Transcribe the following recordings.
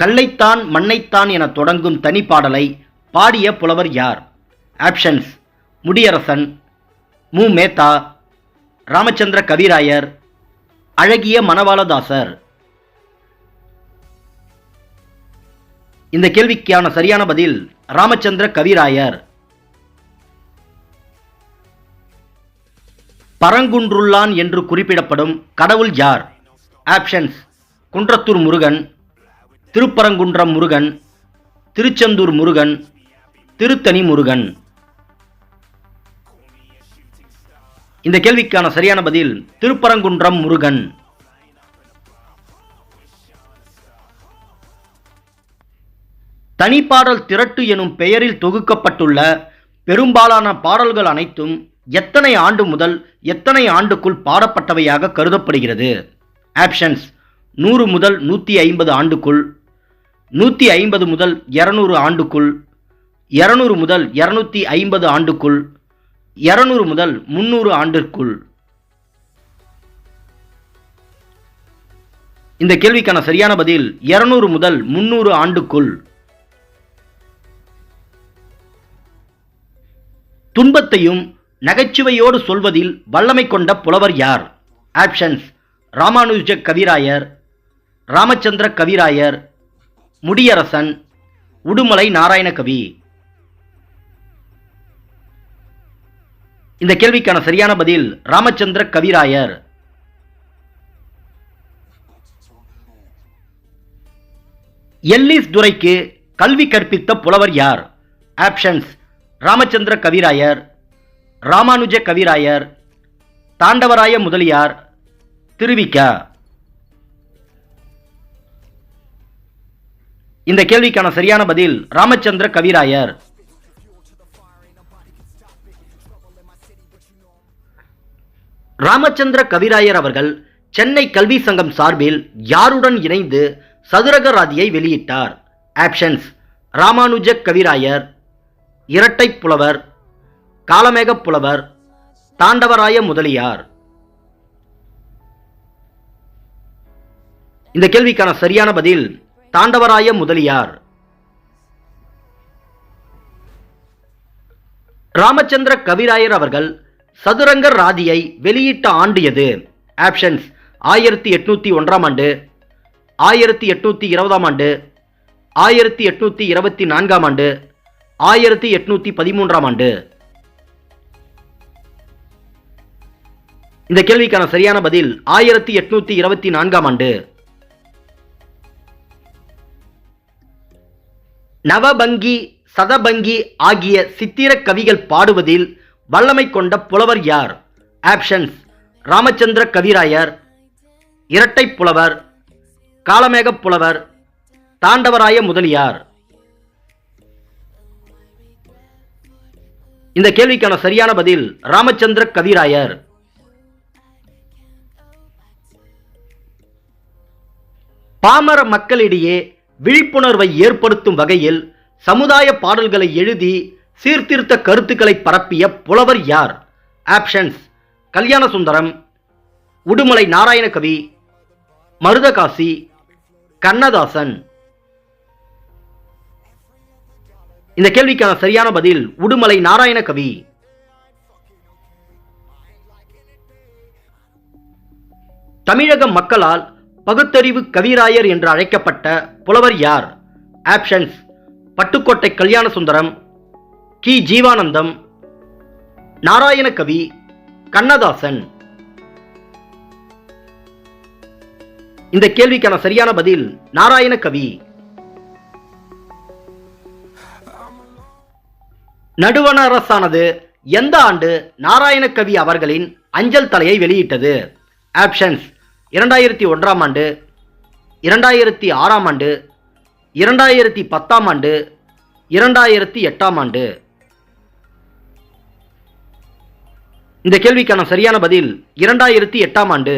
கல்லைத்தான் மண்ணைத்தான் என தொடங்கும் தனிப்பாடலை பாடிய புலவர் யார்? ஆப்ஷன்ஸ்: முடியரசன், மு. மேத்தா, ராமச்சந்திர கவிராயர், அழகிய மணவாளதாசர். இந்த கேள்விக்கான சரியான பதில் ராமச்சந்திர கவிராயர். பரங்குன்றுள்ளான் என்று குறிப்பிடப்படும் கடவுள் யார்? ஆப்ஷன்ஸ்: குன்றத்தூர் முருகன், திருப்பரங்குன்றம் முருகன், திருச்செந்தூர் முருகன், திருத்தணி முருகன். இந்த கேள்விக்கான சரியான பதில் திருப்பரங்குன்றம் முருகன். தனிப்பாடல் திரட்டு எனும் பெயரில் தொகுக்கப்பட்டுள்ள பெரும்பாலான பாடல்கள் அனைத்தும் எத்தனை ஆண்டு முதல் எத்தனை ஆண்டுக்குள் பாடப்பட்டவையாக கருதப்படுகிறது? ஆப்ஷன்ஸ்: 100 முதல் 150 ஆண்டுக்குள், 150 முதல் 200 ஆண்டுக்குள், 200 முதல் 250 ஆண்டுக்குள், 200 முதல் 300 ஆண்டிற்குள். இந்த கேள்விக்கான சரியான பதில் 200 முதல் 300 ஆண்டுக்குள். துன்பத்தையும் நகைச்சுவையோடு சொல்வதில் வல்லமை கொண்ட புலவர் யார்? ஆப்ஷன்ஸ்: ராமானுஜ கவிராயர், ராமச்சந்திர கவிராயர், முடியரசன், உடுமலை நாராயணகவி. இந்த கேள்விக்கான சரியான பதில் ராமச்சந்திர கவிராயர். எல்லிஸ் துரைக்கு கல்வி கற்பித்த புலவர் யார்? ஆப்ஷன்ஸ்: ராமச்சந்திர கவிராயர், ராமானுஜ கவிராயர், தாண்டவராய முதலியார், திருவிக. இந்த கேள்விக்கான சரியான பதில் ராமச்சந்திர கவிராயர். ராமச்சந்திர கவிராயர் அவர்கள் சென்னை கல்வி சங்கம் சார்பில் யாருடன் இணைந்து சதுரகராதியை வெளியிட்டார்? ஆப்ஷன்ஸ்: ராமானுஜ கவிராயர், இரட்டை புலவர், காலமேக புலவர், தாண்டவராய முதலியார். இந்த கேள்விக்கான சரியான பதில் தாண்டவராய முதலியார். ராமச்சந்திர கவிராயர் அவர்கள் சதுரங்க ராதியை வெளியிட்ட ஆண்டு எது? ஆப்ஷன்ஸ்: 1801 ஆண்டு, 1820 ஆண்டு, 1824 ஆண்டு, 1813 ஆண்டு. இந்த கேள்விக்கான சரியான பதில் 1824 ஆண்டு. நவபங்கி, சதபங்கி ஆகிய சித்திர கவிகள் பாடுவதில் வல்லமை கொண்ட புலவர் யார்? ஆப்ஷன்ஸ்: ராமச்சந்திர கவிராயர், இரட்டை புலவர், காலமேக புலவர், தாண்டவராய முதலியார். இந்த கேள்விக்கான சரியான பதில் ராமச்சந்திர கவிராயர். பாமர மக்களிடையே விழிப்புணர்வை ஏற்படுத்தும் வகையில் சமுதாய பாடல்களை எழுதி சீர்திருத்த கருத்துக்களை பரப்பிய புலவர் யார்? ஆப்ஷன்ஸ்: கல்யாணசுந்தரம், உடுமலை நாராயணகவி, மருதகாசி, கண்ணதாசன். இந்த கேள்விக்கான சரியான பதில் உடுமலை நாராயணகவி. தமிழக மக்களால் பகுத்தறிவு கவிராயர் என்று அழைக்கப்பட்ட புலவர் யார்? ஆப்ஷன்ஸ்: பட்டுக்கோட்டை கல்யாணசுந்தரம், கி. ஜீவானந்தம், நாராயணகவி, கண்ணதாசன். இந்த கேள்விக்கான சரியான பதில் நாராயணகவி. நடுவண அரசானது எந்த ஆண்டு நாராயணகவி அவர்களின் அஞ்சல் தலையை வெளியிட்டது? ஆப்ஷன்ஸ்: 2001 ஆண்டு, 2006 ஆண்டு, 2010 ஆண்டு, 2008 ஆண்டு. இந்த கேள்விக்கான சரியான பதில் 2008 ஆண்டு.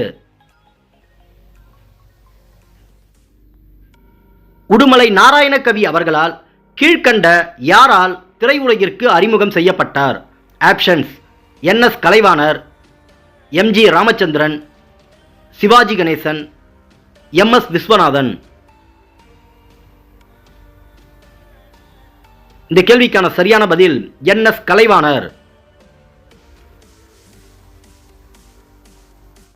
உடுமலை நாராயணகவி அவர்களால் கீழ்க்கண்ட யாரால் திரையுலகிற்கு அறிமுகம் செய்யப்பட்டார்? Options: NS Kalaivanar, MG Ramachandran, Sivaji Ganesan, MS Viswanathan. இந்த கேள்விக்கான சரியான பதில் NS கலைவாணர்.